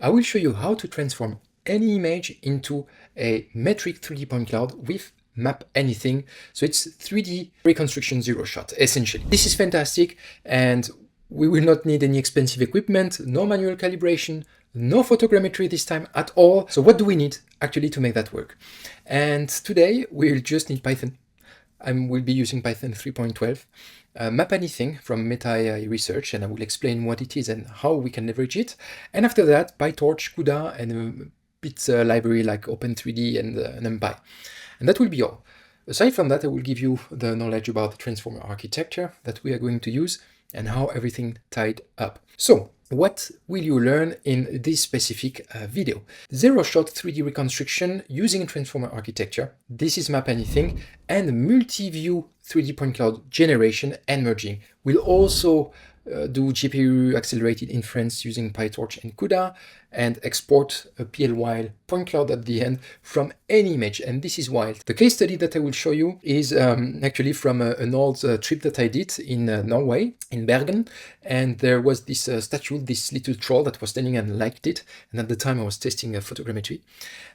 I will show you how to transform any image into a metric 3D point cloud with MapAnything. So it's 3D reconstruction zero shot, essentially. This is fantastic, and we will not need any expensive equipment, no manual calibration, no photogrammetry this time at all. So what do we need actually to make that work? And today we'll just need Python. We'll be using Python 3.12. MapAnything from Meta AI Research, and I will explain what it is and how we can leverage it. And after that, PyTorch, CUDA, and a bit library like Open3D and NumPy. And that will be all. Aside from that, I will give you the knowledge about the transformer architecture that we are going to use and how everything tied up. So, what will you learn in this specific video? Zero-shot 3D reconstruction using transformer architecture. This is MapAnything, and multi-view 3D point cloud generation and merging. We'll also do GPU accelerated inference using PyTorch and CUDA, and export a PL-while point cloud at the end from any image. And this is wild. The case study that I will show you is actually from an old trip that I did in Norway, in Bergen. And there was this statue, this little troll that was standing and liked it. And at the time I was testing photogrammetry.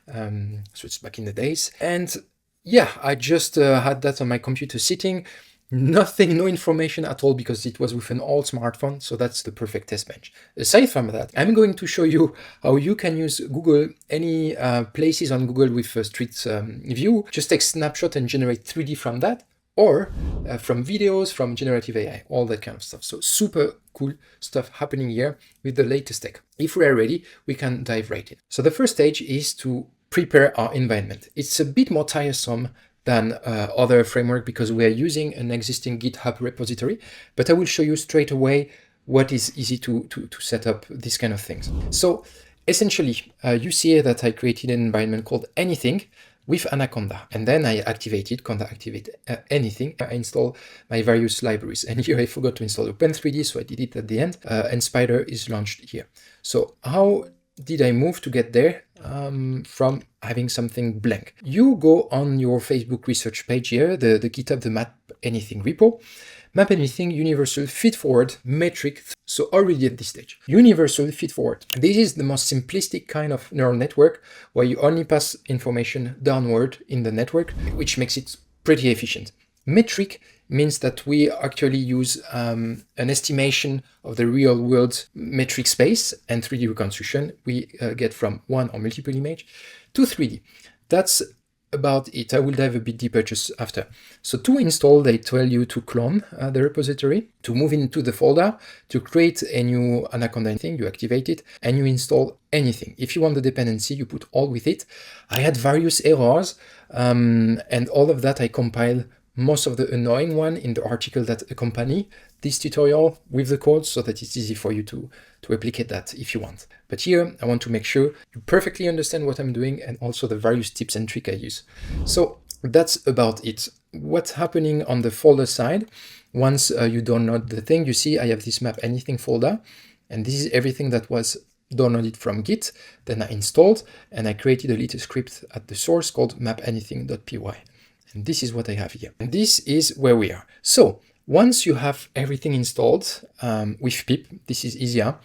So it's back in the days. And yeah, I just had that on my computer sitting. Nothing, no information at all, because it was with an old smartphone. So that's the perfect test bench. Aside from that, I'm going to show you how you can use Google, any places on Google with Street View. Just take snapshot and generate 3D from that, or from videos, from generative AI, all that kind of stuff. So super cool stuff happening here with the latest tech. If we are ready, we can dive right in. So the first stage is to prepare our environment. It's a bit more tiresome than other framework because we are using an existing GitHub repository, but I will show you straight away what is easy to set up these kind of things. So essentially, you see here that I created an environment called anything with Anaconda, and then I activated Conda activate anything. I install my various libraries, and here I forgot to install Open3D, so I did it at the end, and Spider is launched here. So how did I move to get there from having something blank? You go on your Facebook research page here, the GitHub, the MapAnything repo, MapAnything universal feedforward metric. So already at this stage, universal feedforward. This is the most simplistic kind of neural network where you only pass information downward in the network, which makes it pretty efficient. Metric means that we actually use an estimation of the real world metric space, and 3D reconstruction we get from one or multiple image to 3D. That's about it. I will dive a bit deeper just after. So to install, they tell you to clone the repository, to move into the folder, to create a new Anaconda thing, you activate it, and you install anything. If you want the dependency, you put all with it. I had various errors, and all of that I compile most of the annoying one in the article that accompany this tutorial with the code, so that it's easy for you to replicate that if you want. But here, I want to make sure you perfectly understand what I'm doing and also the various tips and tricks I use. So that's about it. What's happening on the folder side, once you download the thing, you see I have this MapAnything folder, and this is everything that was downloaded from Git. Then I installed, and I created a little script at the source called mapanything.py. And this is what I have here. And this is where we are. So once you have everything installed with pip, this is easier.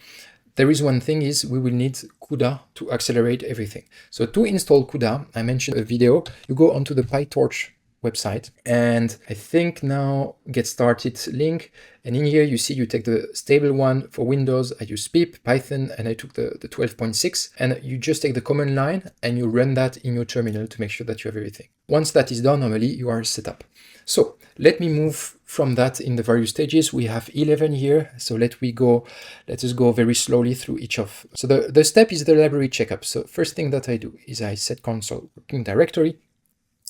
There is one thing is we will need CUDA to accelerate everything. So to install CUDA, I mentioned a video, you go onto the PyTorch website, and I think now get started link, and in here you see you take the stable one for Windows. I use pip, Python, and I took the 12.6, and you just take the command line and you run that in your terminal to make sure that you have everything. Once that is done, normally you are set up. So let me move from that in the various stages. We have 11 here, so let us go very slowly through each of. So the step is the library checkup. So first thing that I do is I set console working directory,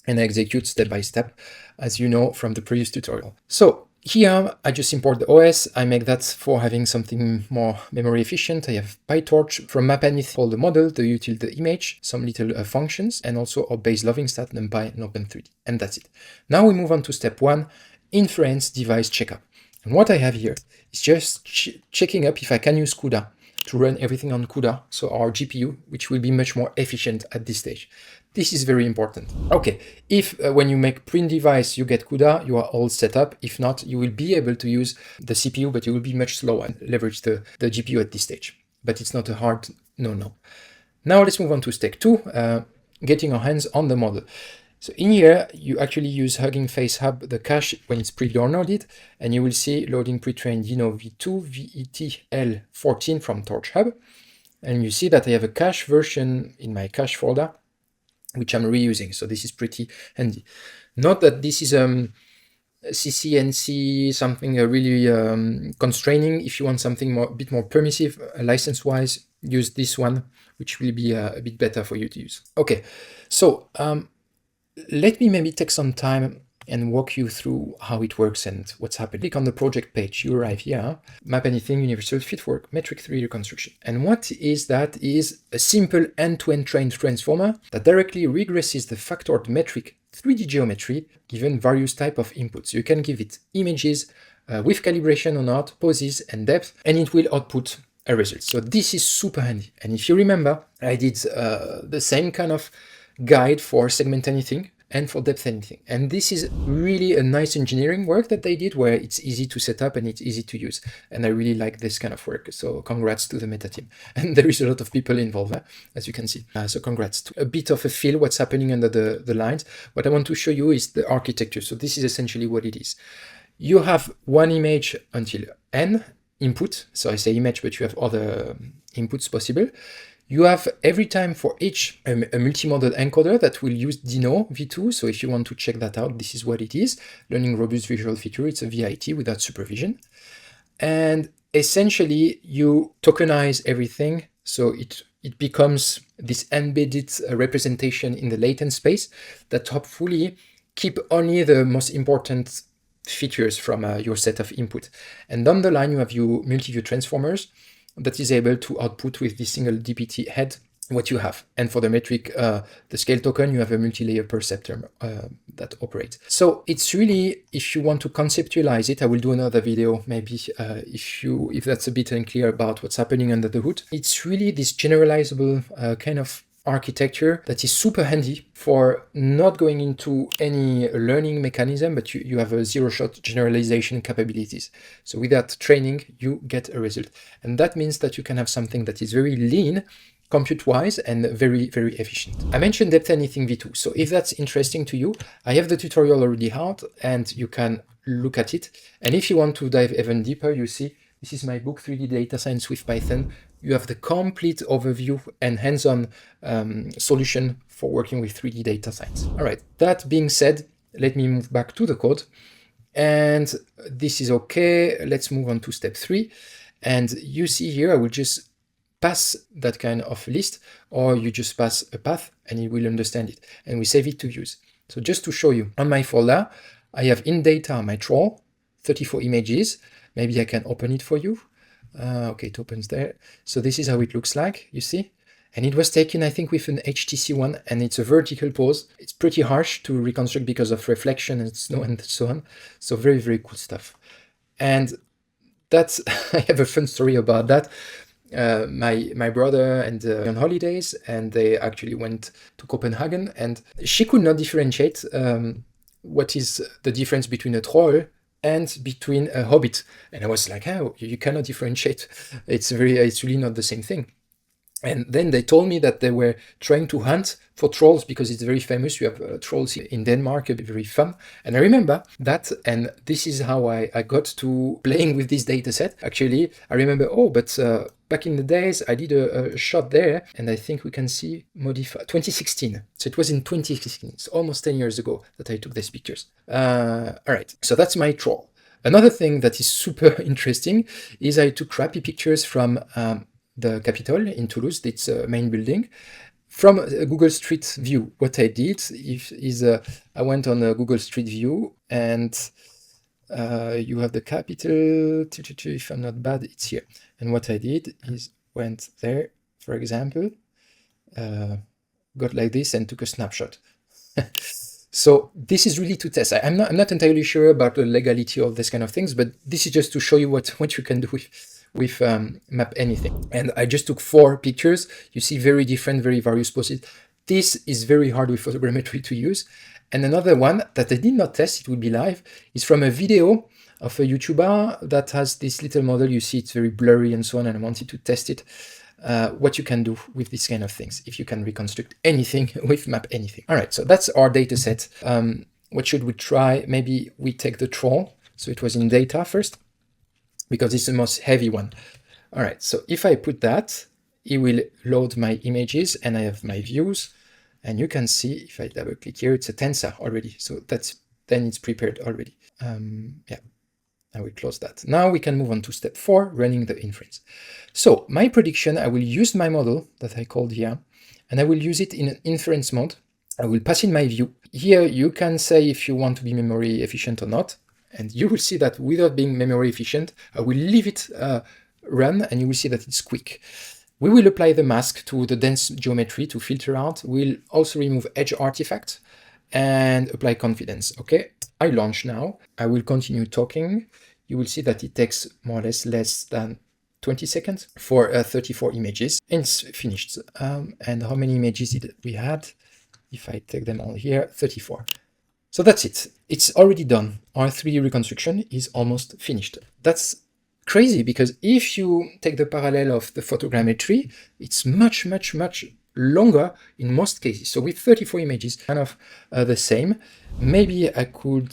and I execute step by step, as you know from the previous tutorial. So here I just import the OS. I make that for having something more memory efficient. I have PyTorch from MapAnything, called the model, the util, the image, some little functions, and also our base loving stat, NumPy, and Open3D. And that's it. Now we move on to step one, inference device checkup. And what I have here is just checking up if I can use CUDA to run everything on CUDA, so our GPU, which will be much more efficient at this stage. This is very important. Okay, if when you make print device, you get CUDA, you are all set up. If not, you will be able to use the CPU, but you will be much slower and leverage the GPU at this stage. But it's not a hard No, no. Now let's move on to step 2, getting our hands on the model. So in here, you actually use Hugging Face Hub, the cache, when it's pre-downloaded, and you will see loading pre-trained Dino v2 VETL14 from Torch Hub. And you see that I have a cache version in my cache folder, which I'm reusing. So this is pretty handy. Not that this is CCNC, something really constraining. If you want something a bit more permissive, license-wise, use this one, which will be a bit better for you to use. Okay, so let me maybe take some time and walk you through how it works and what's happening. Click on the project page, you arrive here, MapAnything, Universal Fitwork, Metric 3 Reconstruction. And what is that is a simple end-to-end trained transformer that directly regresses the factored metric 3D geometry given various type of inputs. You can give it images with calibration or not, poses and depth, and it will output a result. So this is super handy. And if you remember, I did the same kind of guide for segment anything and for depth anything. And this is really a nice engineering work that they did where it's easy to set up and it's easy to use. And I really like this kind of work. So congrats to the meta team. And there is a lot of people involved, as you can see. So congrats. To a bit of a feel what's happening under the lines. What I want to show you is the architecture. So this is essentially what it is. You have one image until n input. So I say image, but you have other inputs possible. You have every time for each a multimodal encoder that will use Dino v2. So if you want to check that out, this is what it is. Learning robust visual feature. It's a VIT without supervision. And essentially you tokenize everything. So it becomes this embedded representation in the latent space that hopefully keep only the most important features from your set of input. And down the line, you have your multi-view transformers that is able to output with this single DPT head what you have. And for the metric, the scale token, you have a multi-layer perceptor that operates. So it's really, if you want to conceptualize it, I will do another video maybe if that's a bit unclear about what's happening under the hood. It's really this generalizable kind of architecture that is super handy for not going into any learning mechanism, but you have a zero-shot generalization capabilities. So with that training, you get a result. And that means that you can have something that is very lean, compute-wise, and very, very efficient. I mentioned Depth Anything v2. So if that's interesting to you, I have the tutorial already out, and you can look at it. And if you want to dive even deeper, you see, this is my book, 3D Data Science with Python. You have the complete overview and hands-on solution for working with 3D data science. All right, that being said, let me move back to the code. And this is okay. Let's move on to step 3. And you see here, I will just pass that kind of list, or you just pass a path and it will understand it. And we save it to use. So just to show you, on my folder, I have in data my troll, 34 images. Maybe I can open it for you. Okay, it opens there. So this is how it looks like, you see? And it was taken, I think, with an HTC One, and it's a vertical pose. It's pretty harsh to reconstruct because of reflection and snow and so on. So very, very cool stuff. And that's, I have a fun story about that. My brother and on holidays, and they actually went to Copenhagen, and she could not differentiate what is the difference between a troll and between a hobbit. And I was like, oh, you cannot differentiate. It's really not the same thing. And then they told me that they were trying to hunt for trolls because it's very famous. You have trolls in Denmark, very fun. And I remember that, and this is how I got to playing with this data set. Actually, I remember, back in the days, I did a shot there, and I think we can see modify 2016. So it was in 2016. It's almost 10 years ago that I took these pictures. All right, so that's my troll. Another thing that is super interesting is I took crappy pictures from the Capitole in Toulouse, its main building, from a Google Street View. What I did is I went on a Google Street View, and you have the Capitole, if I'm not bad, it's here. And what I did is went there, for example, got like this and took a snapshot. So this is really to test. I'm not entirely sure about the legality of this kind of things, but this is just to show you what you can do with MapAnything. And I just took 4 pictures. You see very different, very various poses. This is very hard with photogrammetry to use. And another one that I did not test, it will be live, is from a video of a YouTuber that has this little model. You see it's very blurry and so on, and I wanted to test it. what you can do with these kind of things, if you can reconstruct anything with MapAnything. All right, so that's our data set. What should we try? Maybe we take the troll. So it was in data first, because it's the most heavy one. All right, so if I put that, it will load my images and I have my views. And you can see, if I double click here, it's a tensor already. So then it's prepared already. Yeah, I will close that. Now we can move on to step 4, running the inference. So my prediction, I will use my model that I called here, and I will use it in an inference mode. I will pass in my view. Here you can say if you want to be memory efficient or not. And you will see that without being memory efficient, I will leave it run, and you will see that it's quick. We will apply the mask to the dense geometry to filter out. We'll also remove edge artifact and apply confidence. Okay, I launch now. I will continue talking. You will see that it takes more or less than 20 seconds for 34 images. And it's finished. And how many images did we had? If I take them all here, 34. So that's it. It's already done. Our 3D reconstruction is almost finished. That's crazy, because if you take the parallel of the photogrammetry, it's much longer in most cases. So with 34 images, kind of the same. Maybe I could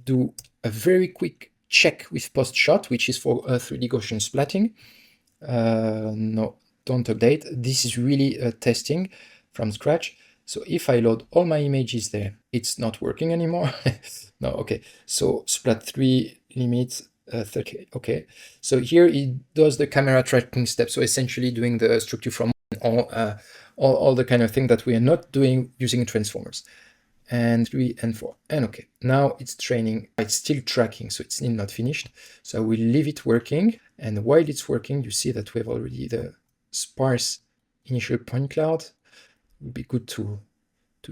do a very quick check with post-shot, which is for 3D Gaussian splatting. No, don't update. This is really testing from scratch. So if I load all my images there, it's not working anymore. No, okay. So splat 3 limit 30. Okay. So here it does the camera tracking step. So essentially doing the structure from all the kind of thing that we are not doing using transformers. And 3 and 4. And okay. Now it's training. It's still tracking, so it's still not finished. So I will leave it working. And while it's working, you see that we have already the sparse initial point cloud. It would be good to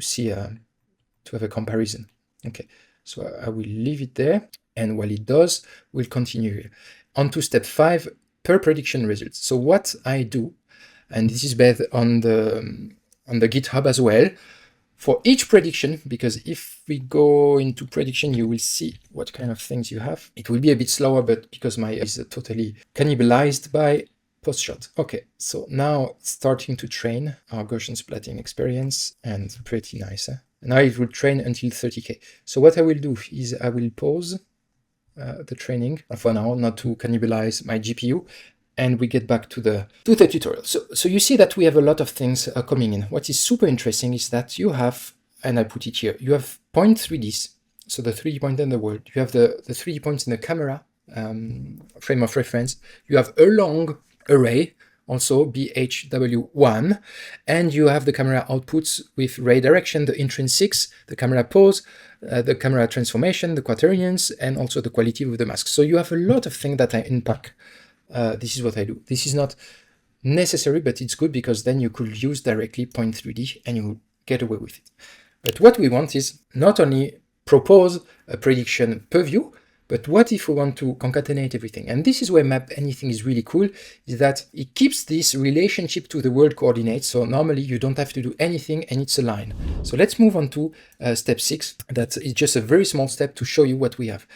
see to have a comparison. Okay, so I will leave it there, and while it does, we'll continue here. On to step 5, per prediction results. So what I do, and this is based on the GitHub as well, for each prediction, because if we go into prediction, you will see what kind of things you have. It will be a bit slower, but because my is totally cannibalized by post-shot. Okay, so now it's starting to train our Gaussian splatting experience, and pretty nice. Now it will train until 30K. So what I will do is I will pause the training for now, not to cannibalize my GPU, and we get back to the tutorial. So you see that we have a lot of things coming in. What is super interesting is that you have, and I put it here, you have point 3Ds, so the 3D point in the world. You have the 3D points in the camera frame of reference. You have a long array, also BHW1, and you have the camera outputs with ray direction, the intrinsics, the camera pose, the camera transformation, the quaternions, and also the quality of the mask. So you have a lot of things that I unpack. This is what I do. This is not necessary, but it's good because then you could use directly point 3D and you get away with it. But what we want is not only propose a prediction per view, but what if we want to concatenate everything? And this is where MapAnything is really cool, is that it keeps this relationship to the world coordinates. So normally you don't have to do anything and it's a line. So let's move on to step 6. That is just a very small step to show you what we have.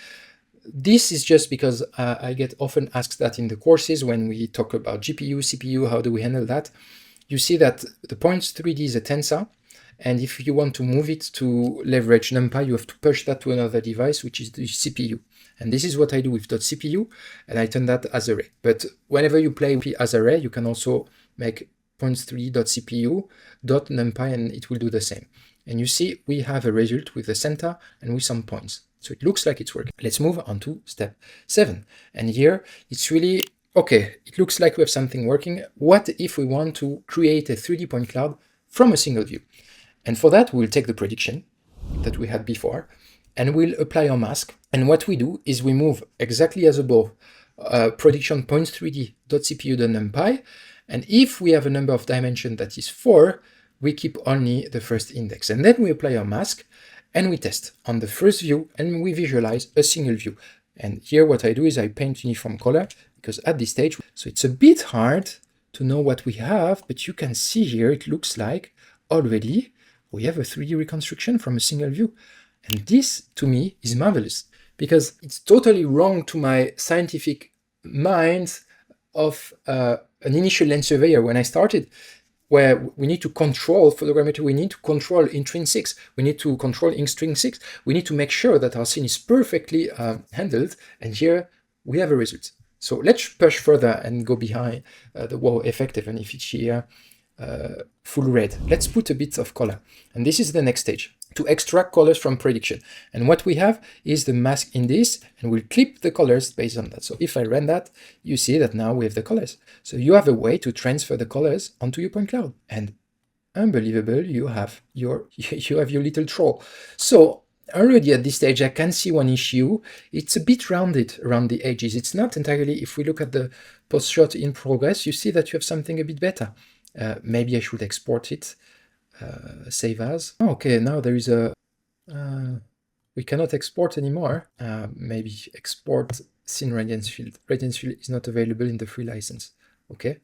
This is just because I get often asked that in the courses when we talk about GPU, CPU, how do we handle that? You see that the points 3D is a tensor. And if you want to move it to leverage NumPy, you have to push that to another device, which is the CPU. And this is what I do with .cpu, and I turn that as array. But whenever you play as array, you can also make points3.cpu .numpy, and it will do the same. And you see we have a result with a center and with some points. So it looks like it's working. Let's move on to step 7. And here it's really, okay, it looks like we have something working. What if we want to create a 3D point cloud from a single view? And for that, we'll take the prediction that we had before, and we'll apply our mask. And what we do is we move exactly as above, prediction points3d.cpu.numpy. And if we have a number of dimensions that is 4, we keep only the first index. And then we apply our mask and we test on the first view and we visualize a single view. And here what I do is I paint uniform color, because at this stage, so it's a bit hard to know what we have, but you can see here, it looks like already we have a 3D reconstruction from a single view. And this, to me, is marvelous, because it's totally wrong to my scientific mind of a an initial lens surveyor when I started, where we need to control photogrammetry, we need to control intrinsics, we need to control extrinsics, we need to make sure that our scene is perfectly handled, and here we have a result. So let's push further and go behind the wow effect, even if it's here full red. Let's put a bit of color, and this is the next stage, to extract colors from prediction. And what we have is the mask in this, and we'll clip the colors based on that. So if I run that, you see that now we have the colors. So you have a way to transfer the colors onto your point cloud, and unbelievable, you have your little troll. So already at this stage, I can see one issue. It's a bit rounded around the edges. It's not entirely, if we look at the post shot in progress, you see that you have something a bit better. Maybe I should export it. Save as. Okay, now there is a we cannot export anymore. Maybe export scene radiance field. Radiance field is not available in the free license. Okay,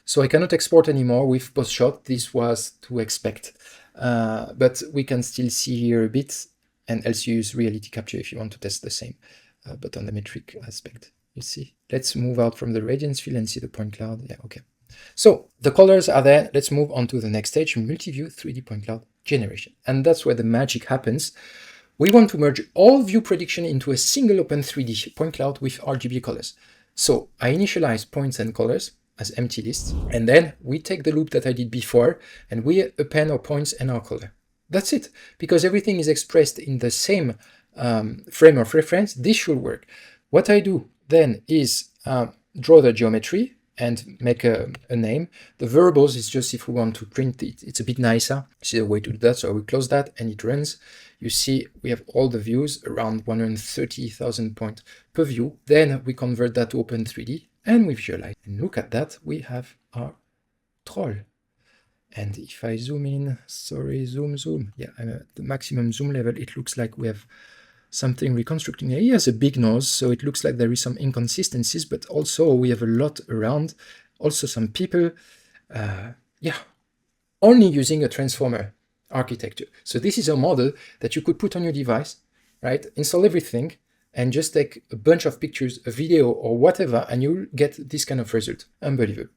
so I cannot export anymore with post shot. This was to expect, but we can still see here a bit, and else you use reality capture if you want to test the same, but on the metric aspect. You see, let's move out from the radiance field and see the point cloud. Yeah, okay. So the colors are there. Let's move on to the next stage, multi-view 3D point cloud generation. And that's where the magic happens. We want to merge all view prediction into a single open 3D point cloud with RGB colors. So I initialize points and colors as empty lists, and then we take the loop that I did before and we append our points and our color. That's it, because everything is expressed in the same frame of reference. This should work. What I do then is draw the geometry and make a name. The variables is just if we want to print it. It's a bit nicer. See the way to do that. So we close that and it runs. You see we have all the views, around 130,000 points per view. Then we convert that to Open 3D and we visualize. And look at that, we have our troll. And if I zoom in, sorry, zoom. Yeah, I'm at the maximum zoom level. It looks like we have something reconstructing. He has a big nose, so it looks like there is some inconsistencies, but also we have a lot around. Also some people, only using a transformer architecture. So this is a model that you could put on your device, right? Install everything and just take a bunch of pictures, a video or whatever, and you'll get this kind of result. Unbelievable.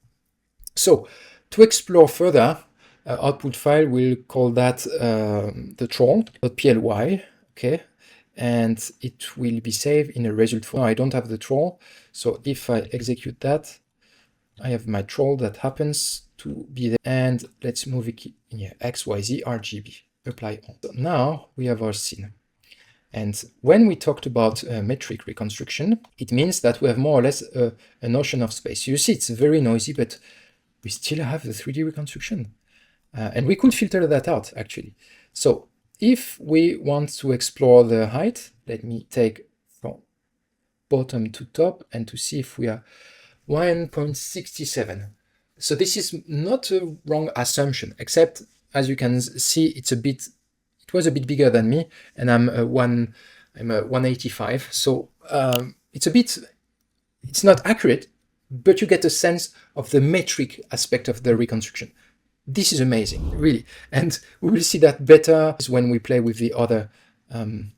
So to explore further, output file, we'll call that the troll.ply, okay? And it will be saved in a result folder. I don't have the troll, so if I execute that, I have my troll that happens to be there. And let's move it here, XYZ RGB, apply on. So now we have our scene. And when we talked about metric reconstruction, it means that we have more or less a notion of space. You see, it's very noisy, but we still have the 3D reconstruction. And we could filter that out, actually. So if we want to explore the height, let me take from bottom to top and to see if we are 1.67. So this is not a wrong assumption, except as you can see, it was a bit bigger than me, and I'm a 185. So it's not accurate, but you get a sense of the metric aspect of the reconstruction. This is amazing, really. And we will see that better when we play with the other, the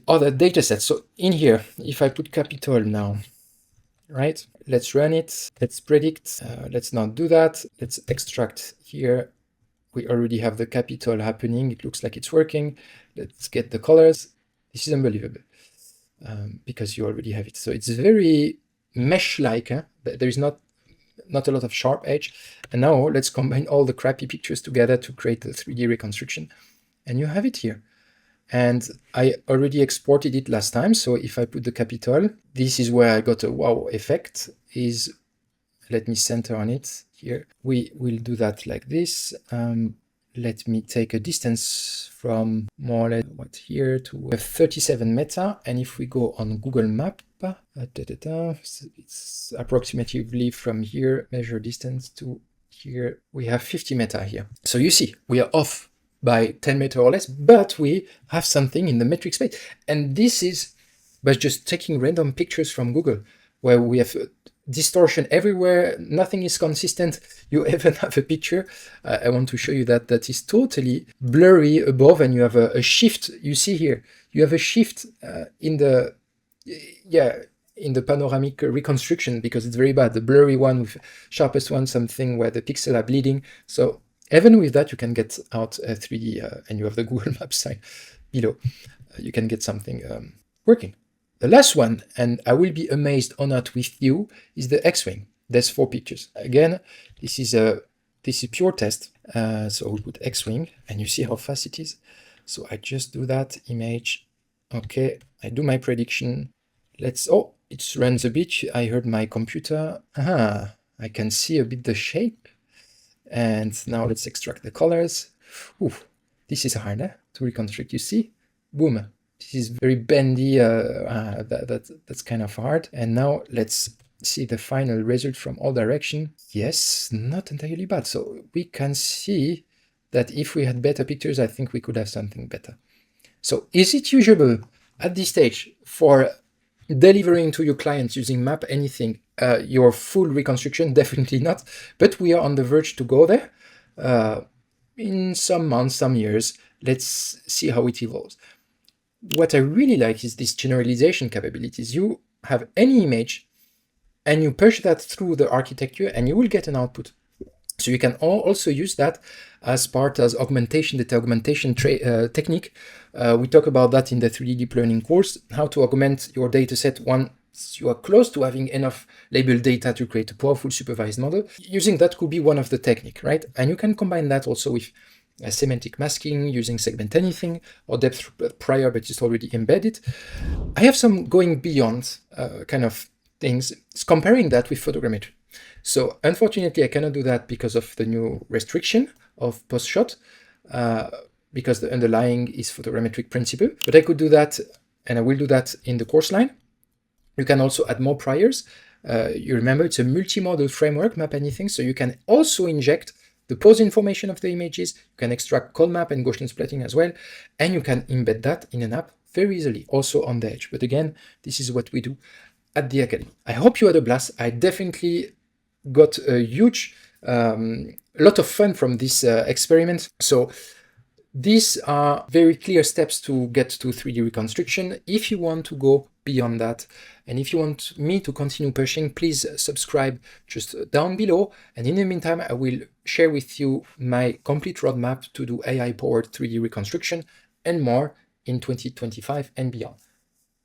other data sets. So in here, if I put Capitole now, right? Let's run it. Let's predict. Let's not do that. Let's extract here. We already have the Capitole happening. It looks like it's working. Let's get the colors. This is unbelievable because you already have it. So it's very mesh-like. There is not a lot of sharp edge. And now let's combine all the crappy pictures together to create the 3D reconstruction. And you have it here. And I already exported it last time. So if I put the Capitole, this is where I got a wow effect. Let me center on it here. We will do that like this. Let me take a distance from more or less here to 37 meta. And if we go on Google Map, it's approximately from here, measure distance to here. We have 50 meta here. So you see, we are off by 10 meters or less, but we have something in the metric space. And this is by just taking random pictures from Google, where we have distortion everywhere, nothing is consistent. You even have a picture. I want to show you that is totally blurry above, and you have a shift. You see here, you have a shift in the, in the panoramic reconstruction because it's very bad. The blurry one with sharpest one, something where the pixels are bleeding. So even with that, you can get out a 3D, and you have the Google Maps sign below. You can get something working. The last one, and I will be amazed or not with you, is the X-Wing. There's 4 pictures. Again, this is pure test. So we put X-Wing, and you see how fast it is. So I just do that image. Okay, I do my prediction. Oh, it runs a bit. I heard my computer. I can see a bit the shape. And now let's extract the colors. Ooh, this is hard to reconstruct. You see? Boom. This is very bendy. That's kind of hard. And now let's see the final result from all directions. Yes, not entirely bad. So we can see that if we had better pictures, I think we could have something better. So is it usable at this stage for delivering to your clients using MapAnything your full reconstruction? Definitely not. But we are on the verge to go there in some months, some years. Let's see how it evolves. What I really like is this generalization capabilities. You have any image and you push that through the architecture and you will get an output. So you can also use that as part as augmentation, data augmentation technique. We talk about that in the 3D deep learning course, how to augment your data set once you are close to having enough labeled data to create a powerful supervised model. Using that could be one of the technique, right? And you can combine that also with semantic masking using SegmentAnything or depth prior, but it's already embedded. I have some going beyond kind of things, comparing that with photogrammetry. So unfortunately, I cannot do that because of the new restriction of post-shot, because the underlying is photogrammetric principle. But I could do that, and I will do that in the course line. You can also add more priors. You remember it's a multi-model framework, MapAnything, so you can also inject the pose information of the images. You can extract cold map and Gaussian splatting as well, and you can embed that in an app very easily, also on the edge. But again, this is what we do at the Academy. I hope you had a blast. I definitely got a huge lot of fun from this experiment. So these are very clear steps to get to 3D reconstruction. If you want to go beyond that, and if you want me to continue pushing, please subscribe just down below. And in the meantime, I will share with you my complete roadmap to do AI-powered 3D reconstruction and more in 2025 and beyond.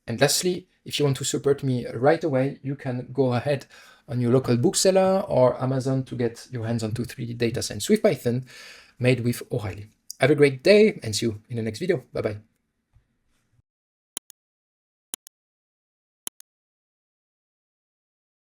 And lastly, if you want to support me right away, you can go ahead on your local bookseller or Amazon to get your hands onto 3D data science with Python made with O'Reilly. Have a great day and see you in the next video. Bye-bye.